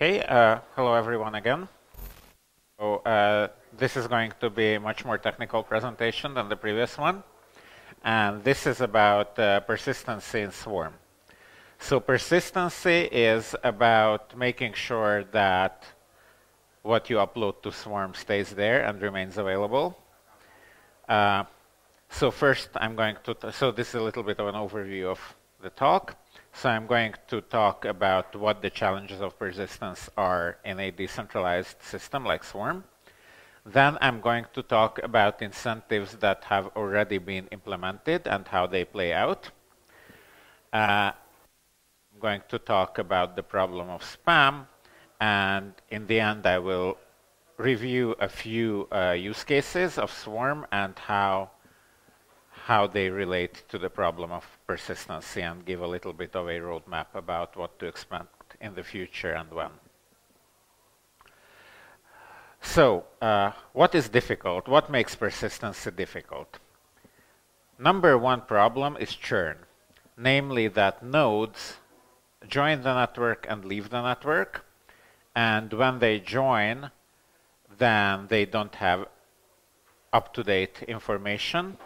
Okay, hello everyone again. So this is going to be a much more technical presentation than the previous one. And this is about persistency in Swarm. So persistency is about making sure that what you upload to Swarm stays there and remains available. So first I'm going to, so this is a little bit of an overview of the talk. So I'm going to talk about what the challenges of persistence are in a decentralized system like Swarm. Then I'm going to talk about incentives that have already been implemented and how they play out. I'm going to talk about the problem of spam, and in the end I will review a few use cases of Swarm and how they relate to the problem of persistency, and give a little bit of a roadmap about what to expect in the future and when. So, what is difficult? What makes persistency difficult? Number one problem is churn, namely that nodes join the network and leave the network, and when they join, then they don't have up-to-date information.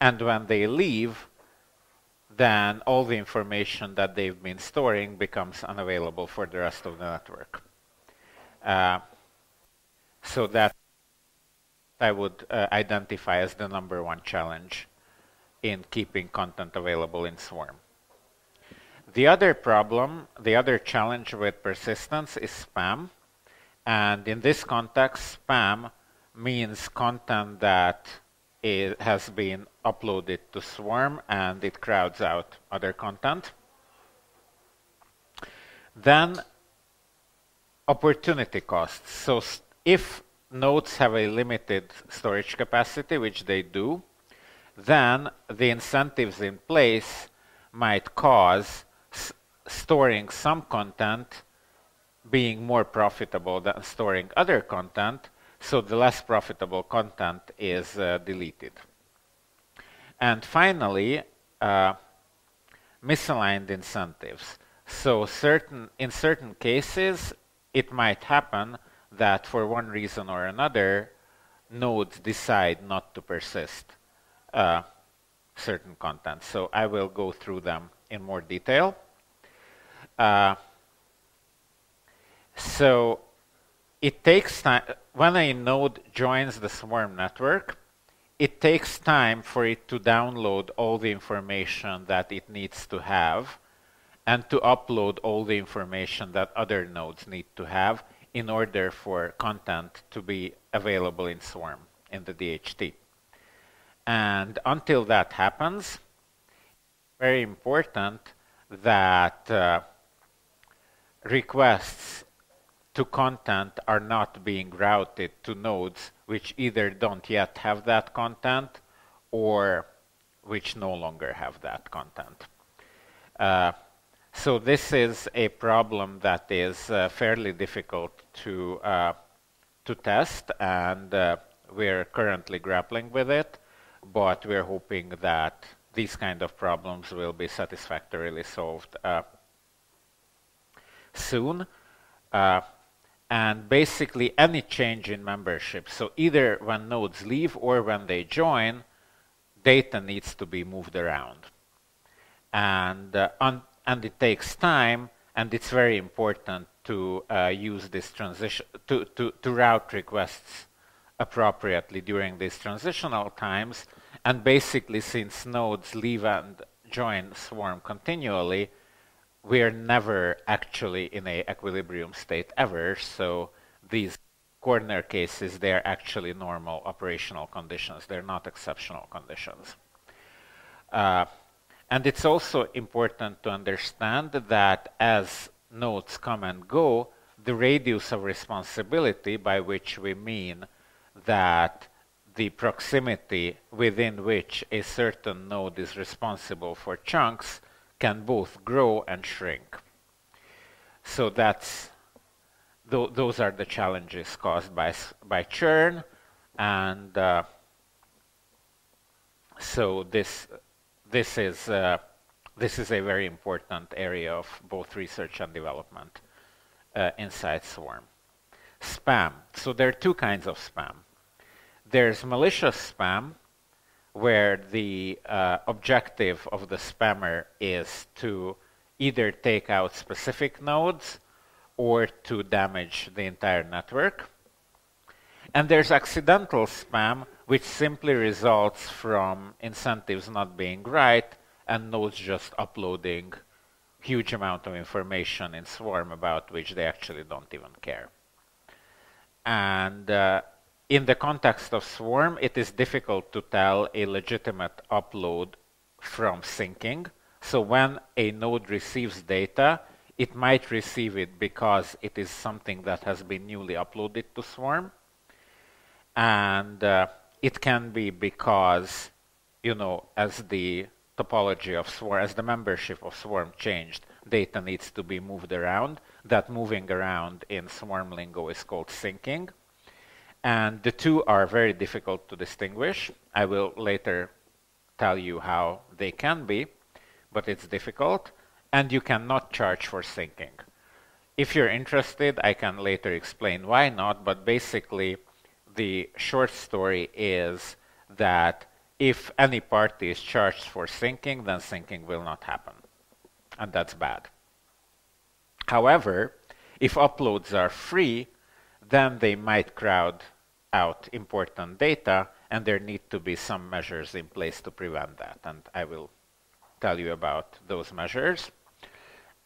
And when they leave, then all the information that they've been storing becomes unavailable for the rest of the network. So that I would identify as the number one challenge in keeping content available in Swarm. The other problem, the other challenge with persistence is spam. And in this context, spam means content that has been uploaded to Swarm and it crowds out other content. Then opportunity costs. So if nodes have a limited storage capacity, which they do, then the incentives in place might cause storing some content being more profitable than storing other content, so the less profitable content is deleted. And finally, misaligned incentives. So in certain cases, it might happen that for one reason or another, nodes decide not to persist certain content. So I will go through them in more detail. So it takes time. When a node joins the Swarm network, it takes time for it to download all the information that it needs to have and to upload all the information that other nodes need to have in order for content to be available in Swarm, in the DHT. And until that happens, it's very important that requests to content are not being routed to nodes which either don't yet have that content or which no longer have that content. So this is a problem that is fairly difficult to test, and we're currently grappling with it, but we're hoping that these kind of problems will be satisfactorily solved soon. And basically any change in membership, so either when nodes leave or when they join, data needs to be moved around. And it takes time, and it's very important to use this transition, to route requests appropriately during these transitional times. And basically, since nodes leave and join Swarm continually, we are never actually in an equilibrium state ever, so these corner cases, they're actually normal operational conditions. They're not exceptional conditions. And it's also important to understand that as nodes come and go, the radius of responsibility, by which we mean that the proximity within which a certain node is responsible for chunks, can both grow and shrink. So those are the challenges caused by churn, and so this is a very important area of both research and development inside Swarm. Spam. So there are two kinds of spam. There's malicious spam, where the objective of the spammer is to either take out specific nodes or to damage the entire network. And there's accidental spam, which simply results from incentives not being right and nodes just uploading huge amount of information in Swarm about which they actually don't even care. And in the context of Swarm, it is difficult to tell a legitimate upload from syncing. So when a node receives data, it might receive it because it is something that has been newly uploaded to Swarm. And it can be because, you know, as the topology of Swarm, as the membership of Swarm changed, data needs to be moved around. That moving around in Swarm lingo is called syncing. And the two are very difficult to distinguish. I will later tell you how they can be, but it's difficult. And you cannot charge for syncing. If you're interested, I can later explain why not, but basically the short story is that if any party is charged for syncing, then syncing will not happen. And that's bad. However, if uploads are free, then they might crowd out important data, and there need to be some measures in place to prevent that. And I will tell you about those measures.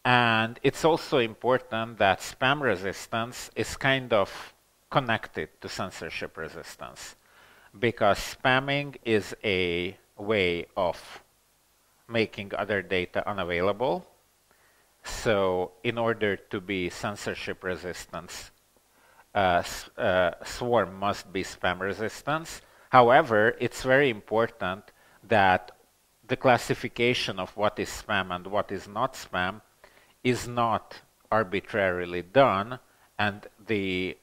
And it's also important that spam resistance is kind of connected to censorship resistance, because spamming is a way of making other data unavailable. So in order to be censorship resistant, Swarm must be spam resistance. However, it's very important that the classification of what is spam and what is not spam is not arbitrarily done, and the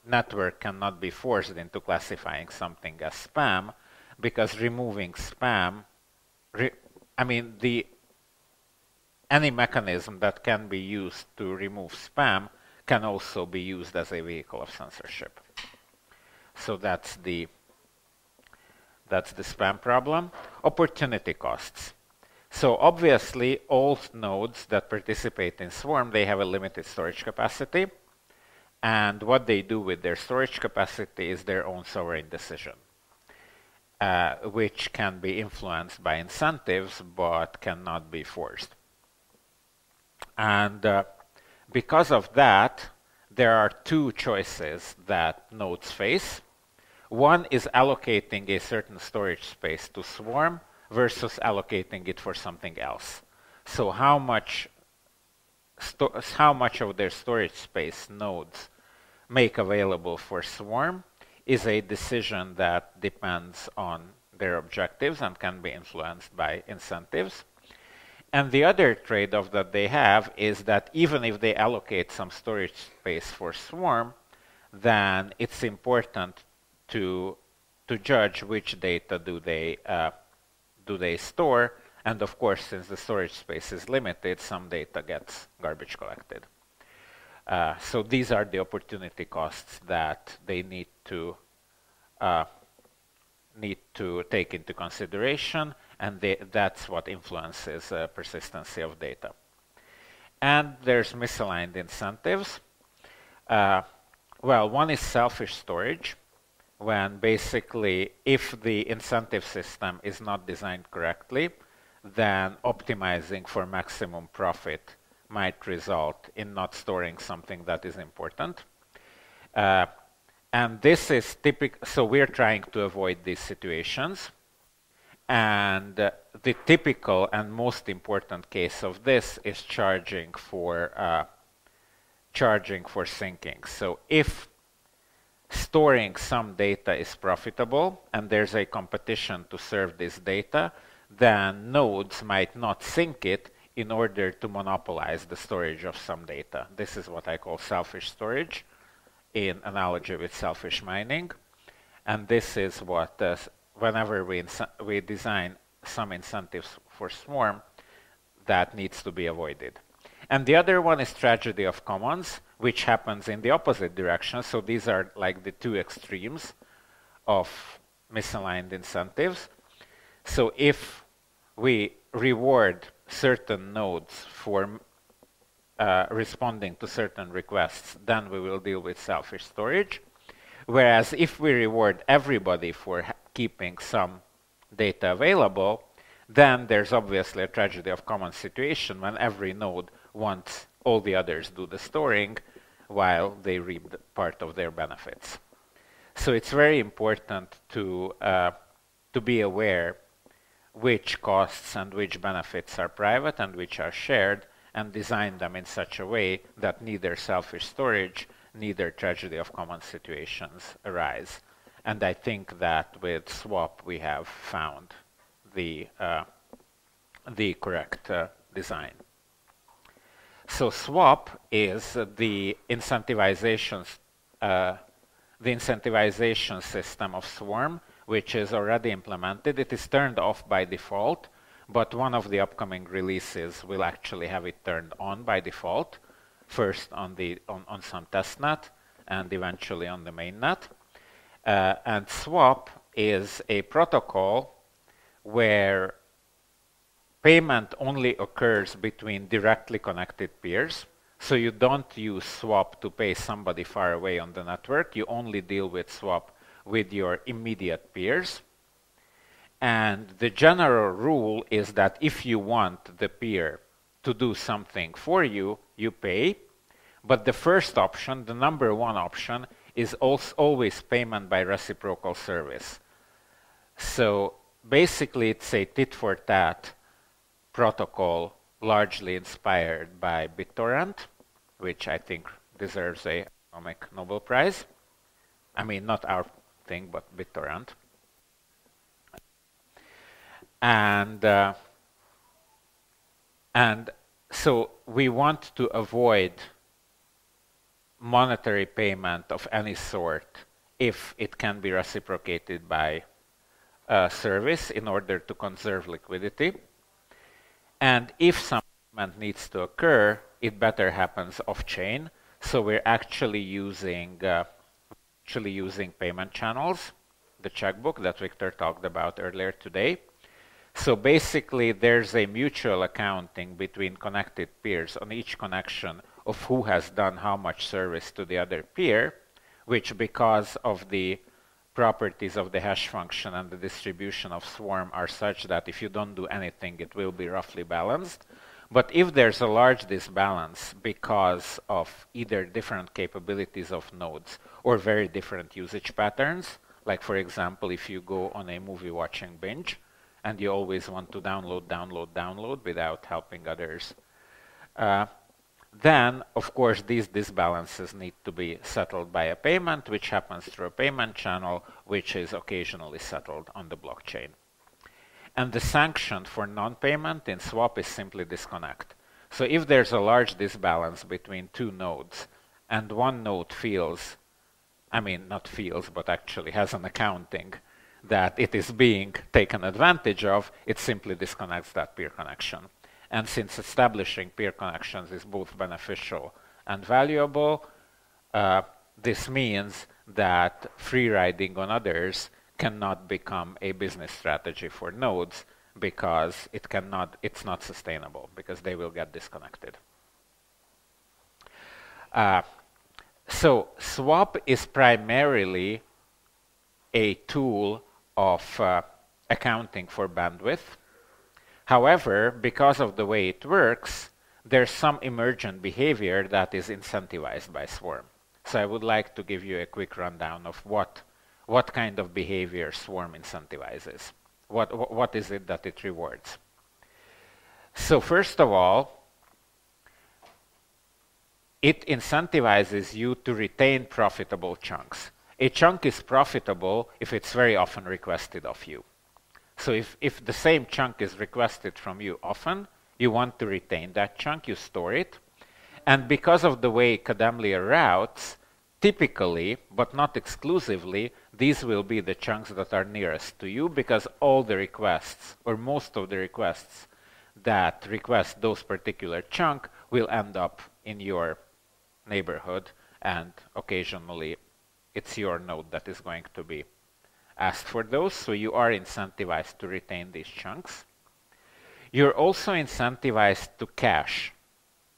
network cannot be forced into classifying something as spam, because removing spam, any mechanism that can be used to remove spam can also be used as a vehicle of censorship. So that's the spam problem. Opportunity costs. So obviously, all nodes that participate in Swarm, they have a limited storage capacity. And what they do with their storage capacity is their own sovereign decision, which can be influenced by incentives, but cannot be forced. And because of that, there are two choices that nodes face. One is allocating a certain storage space to Swarm versus allocating it for something else. So how much of their storage space nodes make available for Swarm is a decision that depends on their objectives and can be influenced by incentives. And the other trade-off that they have is that even if they allocate some storage space for Swarm, then it's important to judge which data do they store. And of course, since the storage space is limited, some data gets garbage collected. So these are the opportunity costs that they need to take into consideration, and that's what influences persistency of data. And there's misaligned incentives. Well, one is selfish storage, when basically if the incentive system is not designed correctly, then optimizing for maximum profit might result in not storing something that is important. And this is typical, so we're trying to avoid these situations. And the typical and most important case of this is charging for syncing. So if storing some data is profitable and there's a competition to serve this data, then nodes might not sync it in order to monopolize the storage of some data. This is what I call selfish storage, in analogy with selfish mining. And this is what, whenever we design some incentives for Swarm, that needs to be avoided. And the other one is tragedy of commons, which happens in the opposite direction. So these are like the two extremes of misaligned incentives. So if we reward certain nodes for responding to certain requests, then we will deal with selfish storage. Whereas if we reward everybody for keeping some data available, then there's obviously a tragedy of commons situation when every node wants all the others do the storing while they reap part of their benefits. So it's very important to be aware which costs and which benefits are private and which are shared, and design them in such a way that neither selfish storage, neither tragedy of commons situations arise. And I think that with swap we have found the correct design. So swap is the incentivization system of Swarm, which is already implemented. It is turned off by default, but one of the upcoming releases will actually have it turned on by default, first on some testnet and eventually on the mainnet. And swap is a protocol where payment only occurs between directly connected peers. So you don't use swap to pay somebody far away on the network. You only deal with swap with your immediate peers. And the general rule is that if you want the peer to do something for you, you pay. But the first option, the number one option, is always payment by reciprocal service. So basically it's a tit-for-tat protocol largely inspired by BitTorrent, which I think deserves an economic Nobel Prize. I mean, not our thing, but BitTorrent. And so we want to avoid monetary payment of any sort if it can be reciprocated by service in order to conserve liquidity. And if some payment needs to occur, it better happens off-chain. So we're actually using payment channels, the checkbook that Victor talked about earlier today. So basically, there's a mutual accounting between connected peers on each connection of who has done how much service to the other peer, which because of the properties of the hash function and the distribution of Swarm are such that if you don't do anything, it will be roughly balanced. But if there's a large disbalance because of either different capabilities of nodes or very different usage patterns, like for example, if you go on a movie watching binge, and you always want to download without helping others, then, of course, these disbalances need to be settled by a payment, which happens through a payment channel, which is occasionally settled on the blockchain. And the sanction for non-payment in swap is simply disconnect. So if there's a large disbalance between two nodes, and one node feels, I mean, not feels, but actually has an accounting that it is being taken advantage of, it simply disconnects that peer connection. And since establishing peer connections is both beneficial and valuable, this means that free riding on others cannot become a business strategy for nodes because it's not sustainable because they will get disconnected. So swap is primarily a tool of accounting for bandwidth. However, because of the way it works, there's some emergent behavior that is incentivized by Swarm. So I would like to give you a quick rundown of what kind of behavior Swarm incentivizes. What is it that it rewards? So first of all, it incentivizes you to retain profitable chunks. A chunk is profitable if it's very often requested of you. So if the same chunk is requested from you often, you want to retain that chunk, you store it. And because of the way Kademlia routes, typically, but not exclusively, these will be the chunks that are nearest to you because all the requests, or most of the requests that request those particular chunk, will end up in your neighborhood, and occasionally it's your node that is going to be asked for those, so you are incentivized to retain these chunks. You're also incentivized to cache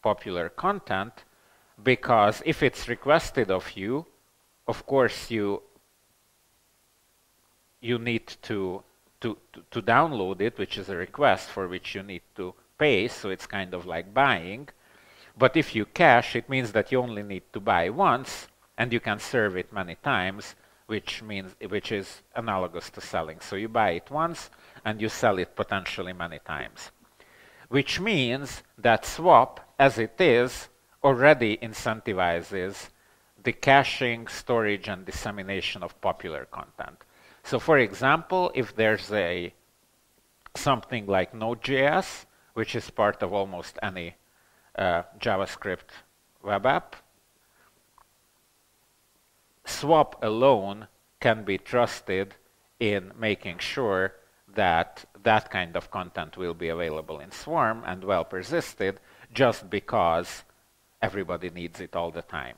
popular content, because if it's requested of you, of course you need to download it, which is a request for which you need to pay, so it's kind of like buying. But if you cache, it means that you only need to buy once, and you can serve it many times, which is analogous to selling. So you buy it once, and you sell it potentially many times. Which means that swap, as it is, already incentivizes the caching, storage, and dissemination of popular content. So for example, if there's something like Node.js, which is part of almost any JavaScript web app, swap alone can be trusted in making sure that that kind of content will be available in Swarm and well persisted, just because everybody needs it all the time.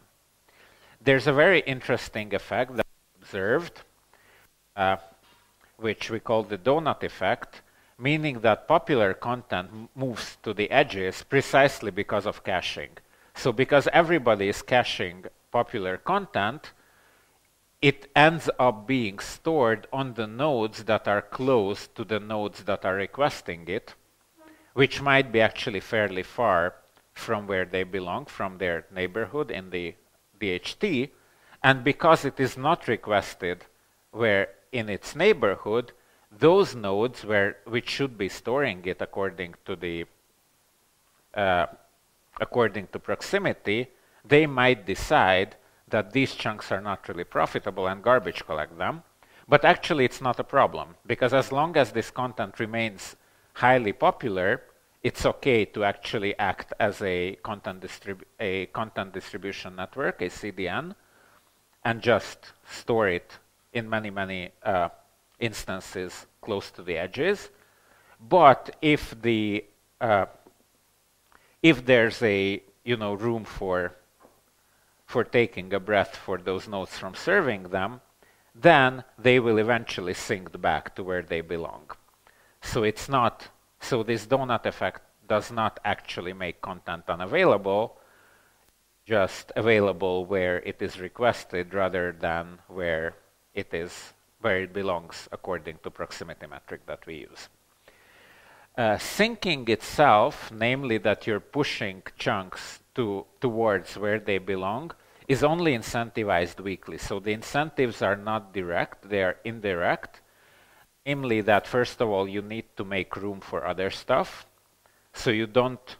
There's a very interesting effect that we observed, which we call the donut effect, meaning that popular content moves to the edges precisely because of caching. So because everybody is caching popular content, it ends up being stored on the nodes that are close to the nodes that are requesting it, which might be actually fairly far from where they belong, from their neighborhood in the DHT. And because it is not requested where in its neighborhood, those nodes which should be storing it according to proximity, they might decide that these chunks are not really profitable and garbage collect them. But actually it's not a problem, because as long as this content remains highly popular, it's okay to actually act as a content distribution network, a CDN, and just store it in many instances close to the edges. But if there's a room for taking a breath for those nodes from serving them, then they will eventually sync back to where they belong. So this donut effect does not actually make content unavailable, just available where it is requested rather than where it belongs according to proximity metric that we use. Syncing itself, namely that you're pushing chunks towards where they belong, is only incentivized weakly. So the incentives are not direct, they are indirect. Namely that, first of all, you need to make room for other stuff. So you want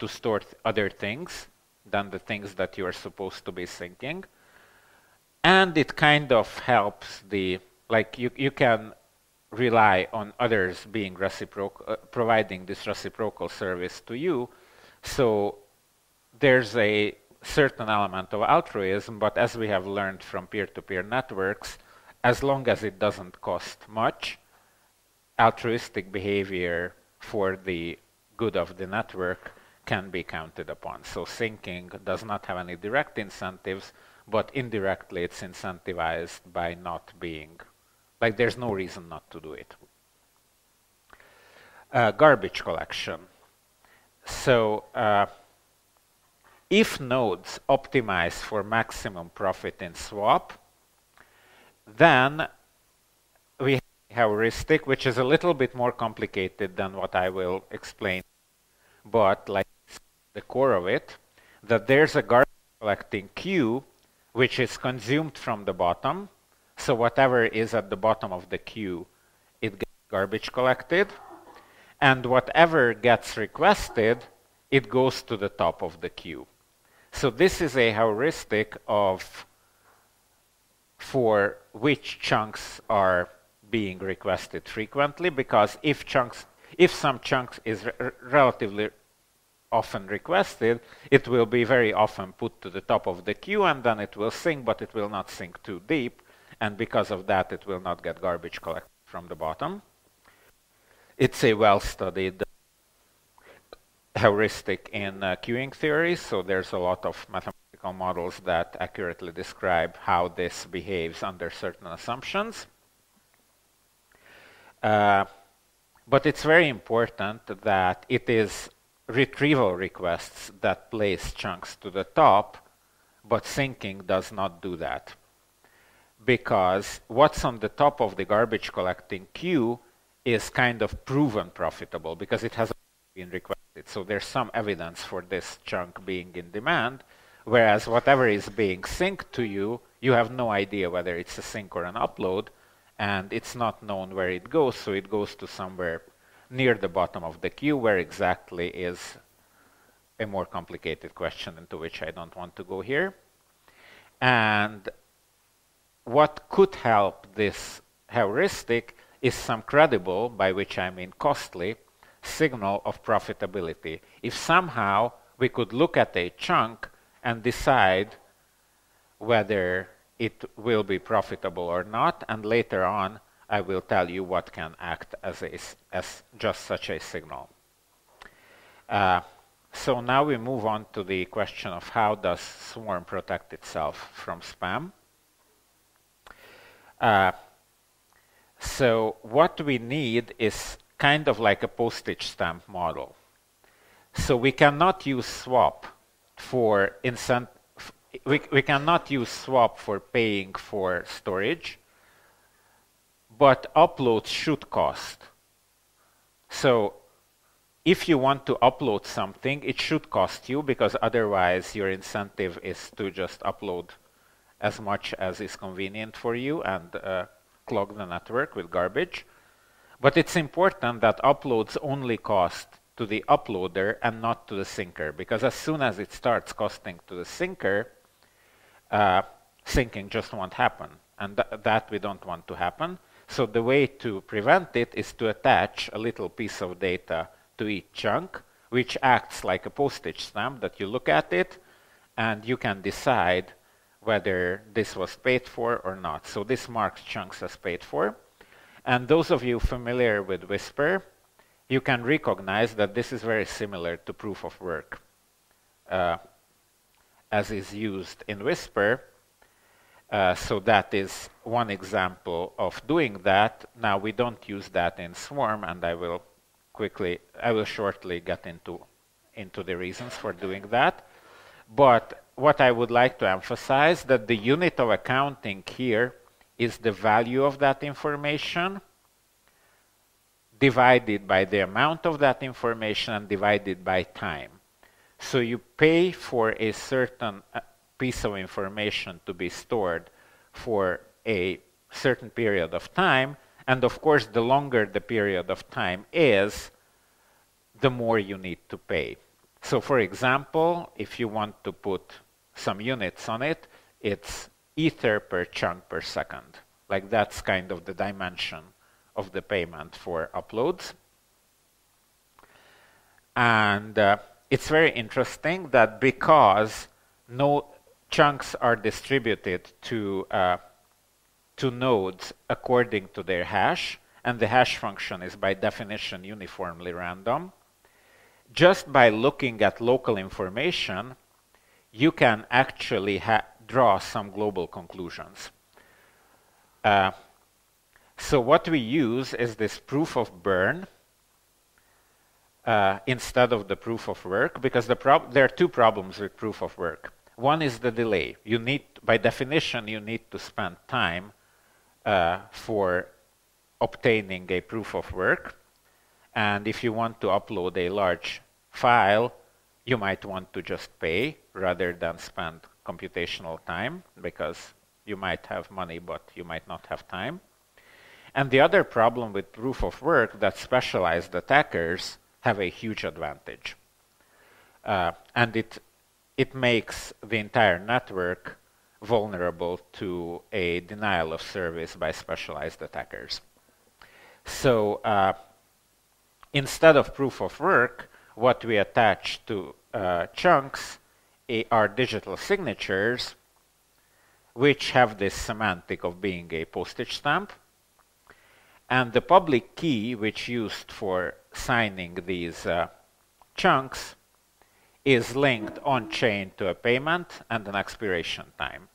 to store other things than the things that you are supposed to be syncing. And it kind of helps you can rely on others being providing this reciprocal service to you. So there's a certain element of altruism, but as we have learned from peer-to-peer networks, as long as it doesn't cost much, altruistic behavior for the good of the network can be counted upon. So syncing does not have any direct incentives, but indirectly it's incentivized by not being, there's no reason not to do it. Garbage collection. So if nodes optimize for maximum profit in swap, then we have a heuristic, which is a little bit more complicated than what I will explain, but the core of it, that there's a garbage collecting queue which is consumed from the bottom. So whatever is at the bottom of the queue, it gets garbage collected. And whatever gets requested, it goes to the top of the queue. So this is a heuristic for which chunks are being requested frequently, because if some chunks is relatively often requested, it will be very often put to the top of the queue, and then it will sync, but it will not sync too deep, and because of that it will not get garbage collected from the bottom. It's a well-studied heuristic in queuing theory, so there's a lot of mathematical models that accurately describe how this behaves under certain assumptions. But it's very important that it is retrieval requests that place chunks to the top, but syncing does not do that. Because what's on the top of the garbage collecting queue is kind of proven profitable because it has been requested. So there's some evidence for this chunk being in demand, whereas whatever is being synced to you, you have no idea whether it's a sync or an upload, and it's not known where it goes, so it goes to somewhere near the bottom of the queue. Where exactly is a more complicated question into which I don't want to go here. And what could help this heuristic is some credible, by which I mean costly, signal of profitability. If somehow we could look at a chunk and decide whether it will be profitable or not, and later on I will tell you what can act as just such a signal. So now we move on to the question of how does Swarm protect itself from spam. So what we need is kind of like a postage stamp model. So we cannot use swap for we cannot use swap for paying for storage, but uploads should cost. So if you want to upload something, it should cost you, because otherwise your incentive is to just upload as much as is convenient for you and clog the network with garbage. But it's important that uploads only cost to the uploader and not to the syncer, because as soon as it starts costing to the syncer, syncing just won't happen, and that we don't want to happen. So the way to prevent it is to attach a little piece of data to each chunk, which acts like a postage stamp that you look at it, and you can decide whether this was paid for or not. So this marks chunks as paid for. And those of you familiar with Whisper, you can recognize that this is very similar to proof of work, as is used in Whisper. So that is one example of doing that. Now we don't use that in Swarm, and I will shortly get into the reasons for doing that. But what I would like to emphasize, that the unit of accounting here is the value of that information divided by the amount of that information and divided by time. So you pay for a certain piece of information to be stored for a certain period of time, and of course the longer the period of time is, the more you need to pay. So for example, if you want to put some units on it, it's Ether per chunk per second. Like that's kind of the dimension of the payment for uploads. And it's very interesting that because no chunks are distributed to nodes according to their hash, and the hash function is by definition uniformly random, just by looking at local information, you can actually draw some global conclusions. So what we use is this proof of burn instead of the proof of work, because there are two problems with proof of work. One is the delay. By definition, you need to spend time for obtaining a proof of work. And if you want to upload a large file, you might want to just pay rather than spend computational time, because you might have money, but you might not have time. And the other problem with proof of work, that specialized attackers have a huge advantage. And it makes the entire network vulnerable to a denial of service by specialized attackers. So instead of proof of work, what we attach to chunks are digital signatures, which have this semantic of being a postage stamp. And the public key, which used for signing these chunks, is linked on-chain to a payment and an expiration time.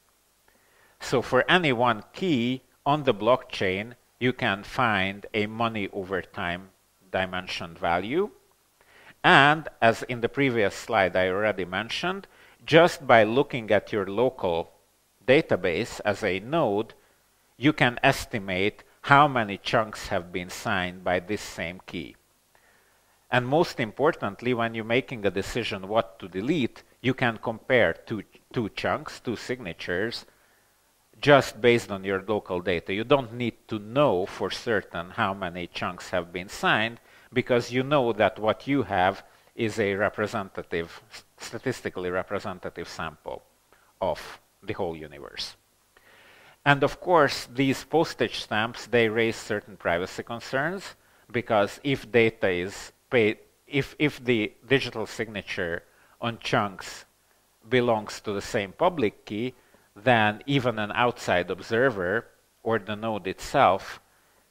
So for any one key on the blockchain, you can find a money over time dimension value. And as in the previous slide I already mentioned, just by looking at your local database as a node, you can estimate how many chunks have been signed by this same key. And most importantly, when you're making a decision what to delete, you can compare two chunks, two signatures, just based on your local data. You don't need to know for certain how many chunks have been signed, because you know that what you have is a representative, statistically representative sample of the whole universe. And of course, these postage stamps, they raise certain privacy concerns, because if data is paid, if the digital signature on chunks belongs to the same public key, then even an outside observer or the node itself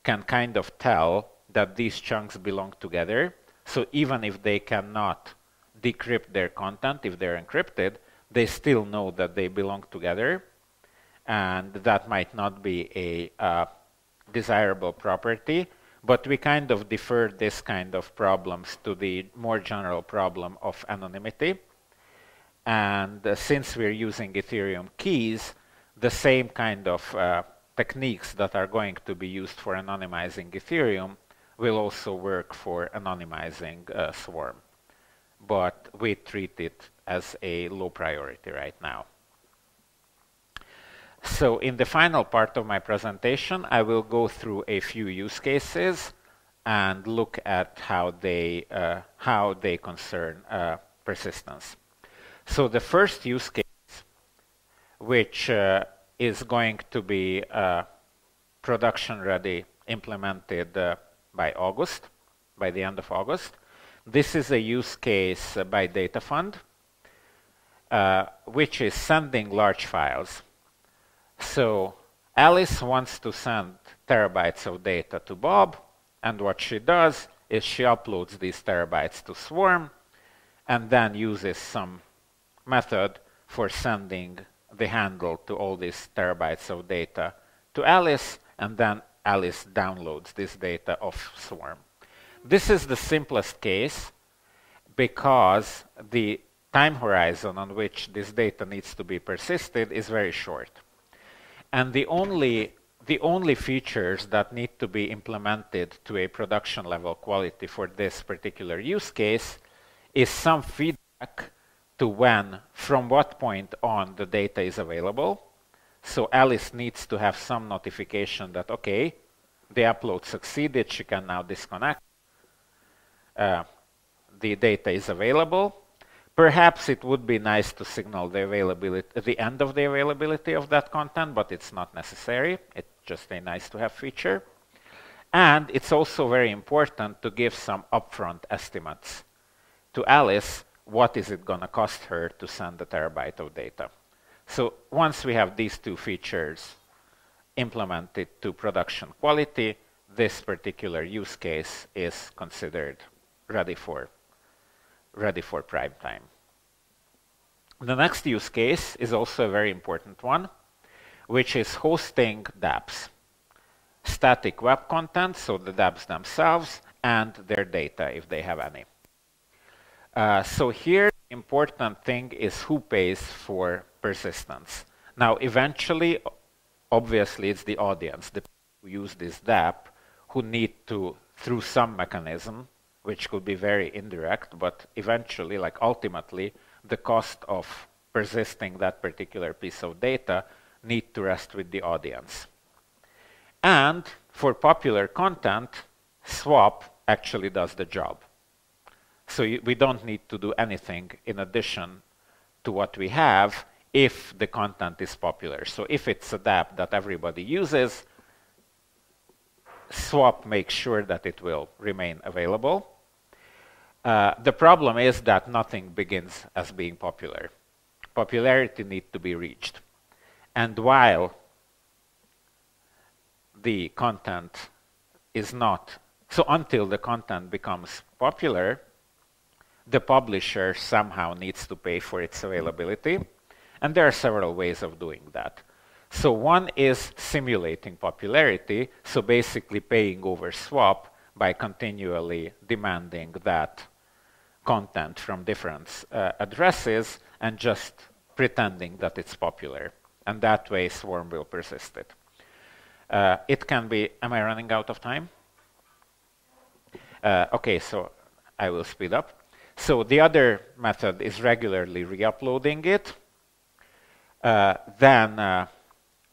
can kind of tell that these chunks belong together. So even if they cannot decrypt their content, if they're encrypted, they still know that they belong together. And that might not be a desirable property, but we kind of defer this kind of problems to the more general problem of anonymity. And since we're using Ethereum keys, the same kind of techniques that are going to be used for anonymizing Ethereum will also work for anonymizing Swarm. But we treat it as a low priority right now. So in the final part of my presentation, I will go through a few use cases and look at how they concern persistence. So the first use case, which is going to be production ready, implemented by August, by the end of August. This is a use case by Data Fund, which is sending large files. So Alice wants to send terabytes of data to Bob, and what she does is she uploads these terabytes to Swarm and then uses some method for sending the handle to all these terabytes of data to Alice, and then Alice downloads this data of Swarm. This is the simplest case because the time horizon on which this data needs to be persisted is very short. And the only features that need to be implemented to a production level quality for this particular use case is some feedback to when, from what point on the data is available. So Alice needs to have some notification that, okay, the upload succeeded, she can now disconnect. The data is available. Perhaps it would be nice to signal the availability, the end of the availability of that content, but it's not necessary. It's just a nice to have feature. And it's also very important to give some upfront estimates to Alice. What is it going to cost her to send a terabyte of data? So once we have these two features implemented to production quality, this particular use case is considered ready for prime time. The next use case is also a very important one, which is hosting dApps. Static web content, so the dApps themselves, and their data, if they have any. So here, the important thing is who pays for persistence. Now, eventually, obviously, it's the audience, the people who use this dApp, who need to, through some mechanism, which could be very indirect, but eventually, like ultimately, the cost of persisting that particular piece of data need to rest with the audience. And for popular content, swap actually does the job. So we don't need to do anything in addition to what we have if the content is popular. So if it's a dApp that everybody uses, swap makes sure that it will remain available. The problem is that nothing begins as being popular. Popularity needs to be reached. And while the content is not, so until the content becomes popular, the publisher somehow needs to pay for its availability. And there are several ways of doing that. So one is simulating popularity, so basically paying over swap by continually demanding that content from different addresses and just pretending that it's popular. And that way Swarm will persist it. It can be, am I running out of time? Okay, so I will speed up. So the other method is regularly re-uploading it. Then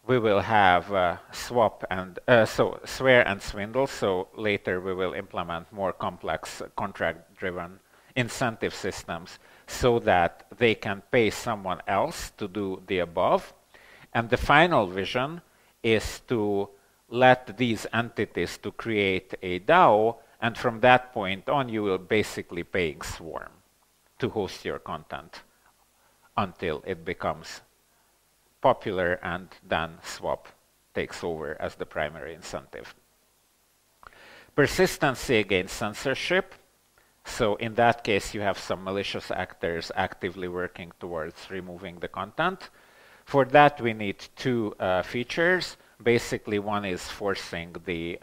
we will have swap and so swear and swindle. So later we will implement more complex contract-driven incentive systems so that they can pay someone else to do the above. And the final vision is to let these entities to create a DAO, and from that point on you will basically paying Swarm to host your content until it becomes popular, and then swap takes over as the primary incentive. Persistency against censorship. So in that case, you have some malicious actors actively working towards removing the content. For that, we need two features. Basically, one is forcing the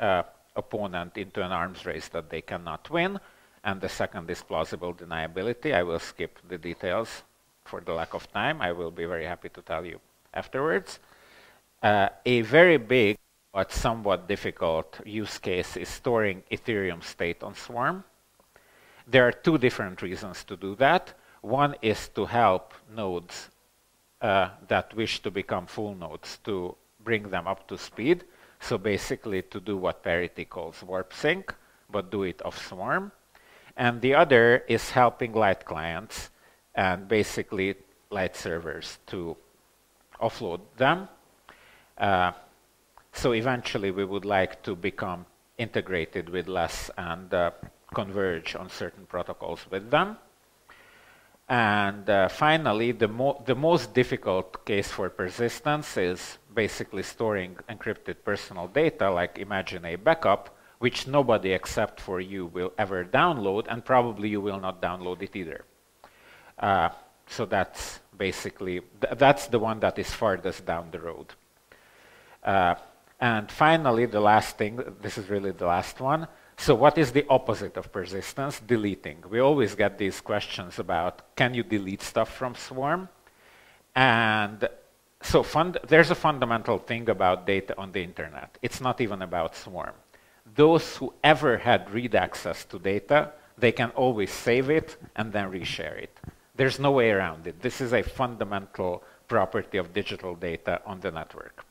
opponent into an arms race that they cannot win, and the second is plausible deniability. I will skip the details for the lack of time. I will be very happy to tell you afterwards. A very big but somewhat difficult use case is storing Ethereum state on Swarm. There are two different reasons to do that. One is to help nodes that wish to become full nodes to bring them up to speed. So basically to do what Parity calls warp sync, but do it off Swarm. And the other is helping light clients and basically light servers to offload them. So eventually we would like to become integrated with less and converge on certain protocols with them. And finally, the most difficult case for persistence is basically storing encrypted personal data, like imagine a backup, which nobody except for you will ever download, and probably you will not download it either. So that's basically, that's the one that is farthest down the road. And finally, the last thing, this is really the last one. So what is the opposite of persistence? Deleting. We always get these questions about, can you delete stuff from Swarm? And so there's a fundamental thing about data on the internet. It's not even about Swarm. Those who ever had read access to data, they can always save it and then reshare it. There's no way around it. This is a fundamental property of digital data on the network.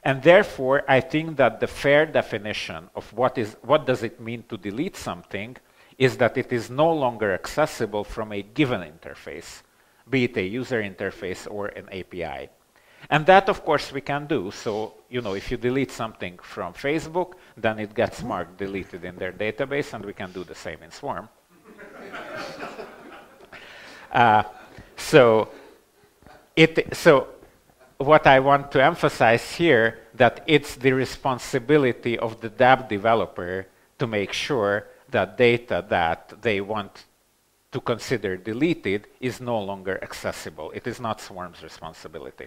And therefore, I think that the fair definition of what does it mean to delete something is that it is no longer accessible from a given interface, be it a user interface or an API. And that, of course, we can do. So, you know, if you delete something from Facebook, then it gets marked deleted in their database, and we can do the same in Swarm. So what I want to emphasize here, that it's the responsibility of the dApp developer to make sure that data that they want to consider deleted is no longer accessible. It is not Swarm's responsibility.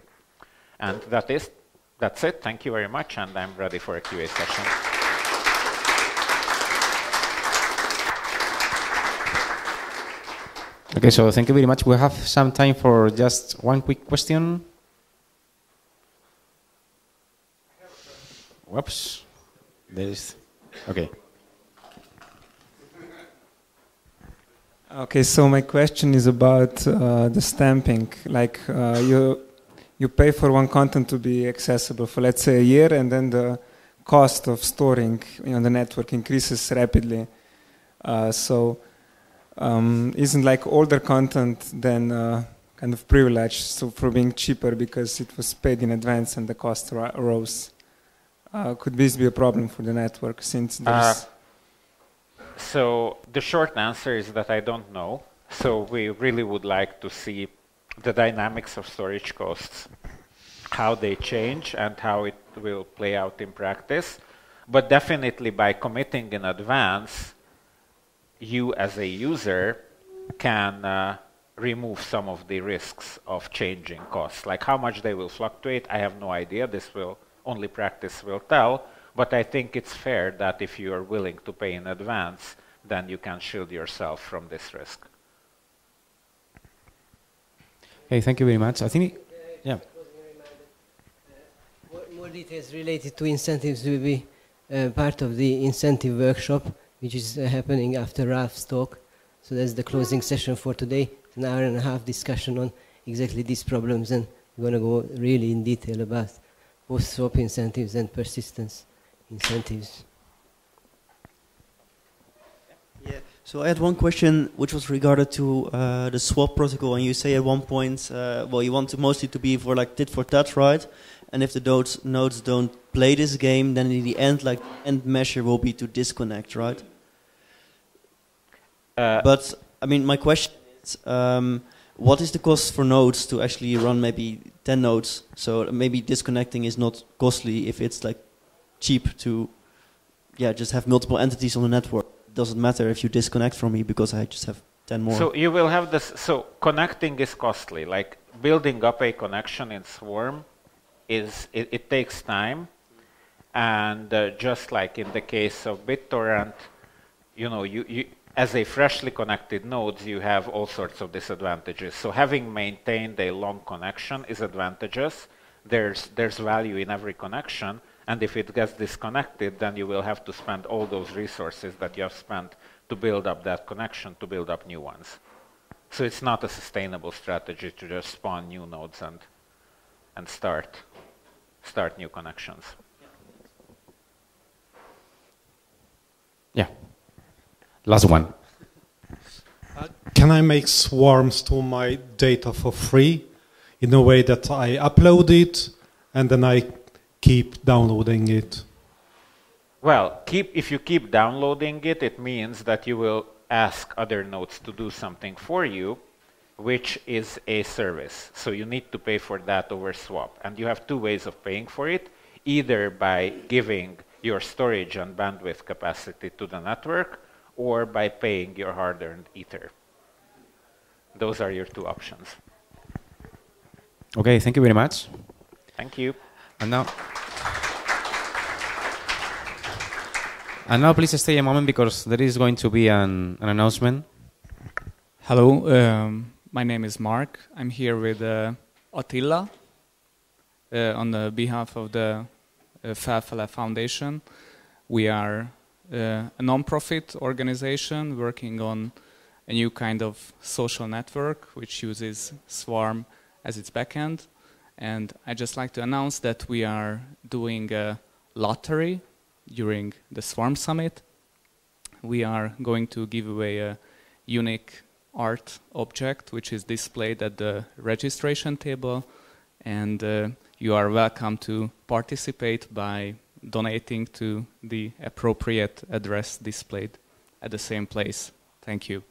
And that's it. Thank you very much, and I'm ready for a QA session. Okay, so thank you very much. We have some time for just one quick question. Whoops. There is. Okay. Okay, so my question is about the stamping. Like you pay for one content to be accessible for, let's say, a year, and then the cost of storing on the network increases rapidly. Isn't like older content then kind of privileged for being cheaper because it was paid in advance and the cost rose? Could this be a problem for the network since there's... So the short answer is that I don't know. So we really would like to see the dynamics of storage costs, how they change and how it will play out in practice. But definitely by committing in advance, you as a user can remove some of the risks of changing costs. Like how much they will fluctuate, I have no idea. Only practice will tell. But I think it's fair that if you are willing to pay in advance, then you can shield yourself from this risk. Hey, thank you very much. I think, yeah. More details related to incentives will be part of the incentive workshop, which is happening after Ralph's talk. So that's the closing session for today. It's an hour and a half discussion on exactly these problems, and we're going to go really in detail about both swap incentives and persistence incentives. Yeah. So I had one question which was regarded to the swap protocol, and you say at one point, well, you want to mostly to be for like tit for tat, right? And if the nodes don't play this game, then in the end, like end measure will be to disconnect, right? But I mean, my question is, what is the cost for nodes to actually run maybe 10 nodes? So maybe disconnecting is not costly if it's like cheap to, yeah, just have multiple entities on the network. It doesn't matter if you disconnect from me because I just have 10 more. So you will have this. So connecting is costly. Like building up a connection in Swarm it takes time, and just like in the case of BitTorrent, you know, you as a freshly connected nodes, you have all sorts of disadvantages. So having maintained a long connection is advantageous. There's value in every connection, and if it gets disconnected, then you will have to spend all those resources that you have spent to build up that connection, to build up new ones. So it's not a sustainable strategy to just spawn new nodes and start new connections. Yeah. Last one. Can I make swarms to my data for free in a way that I upload it and then I keep downloading it? Well, if you keep downloading it, it means that you will ask other nodes to do something for you, which is a service. So you need to pay for that over swap. And you have two ways of paying for it, either by giving your storage and bandwidth capacity to the network, or by paying your hard-earned Ether. Those are your two options. Okay, thank you very much. Thank you. And now please stay a moment because there is going to be an announcement. Hello, my name is Mark. I'm here with Attila on the behalf of the Felfele Foundation. We are a non-profit organization working on a new kind of social network which uses Swarm as its backend. And I'd just like to announce that we are doing a lottery during the Swarm Summit. We are going to give away a unique art object which is displayed at the registration table, and you are welcome to participate by donating to the appropriate address displayed at the same place. Thank you.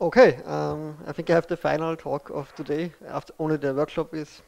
Okay, I think I have the final talk of today. After only the workshop is